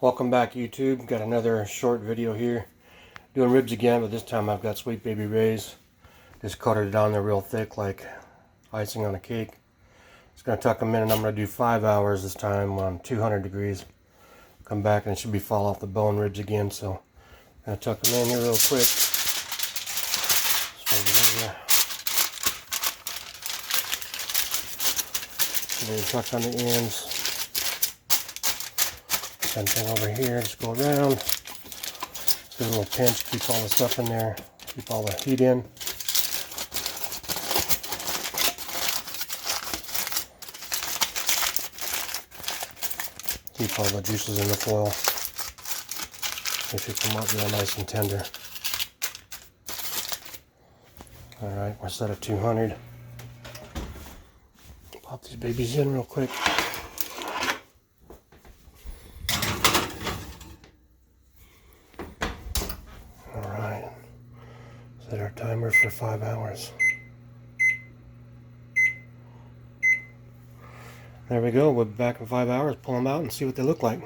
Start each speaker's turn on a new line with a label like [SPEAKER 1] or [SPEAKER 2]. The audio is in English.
[SPEAKER 1] Welcome back, YouTube. Got another short video here. Doing ribs again, but this time I've got Sweet Baby Ray's. Just coated it down there real thick like icing on a cake. It's going to tuck them in, and I'm going to do 5 hours this time on 200 degrees. Come back and it should be fall off the bone ribs again, so I'm going to tuck them in here real quick. Just move it over. And then tuck on the ends. Same thing over here, just go around. Just give it a little pinch, keep all the stuff in there, keep all the heat in. Keep all the juices in the foil. They should come out real nice and tender. Alright, we're set at 200. Pop these babies in real quick. Alright, set our timer for 5 hours. There we go, we'll be back in 5 hours, pull them out and see what they look like.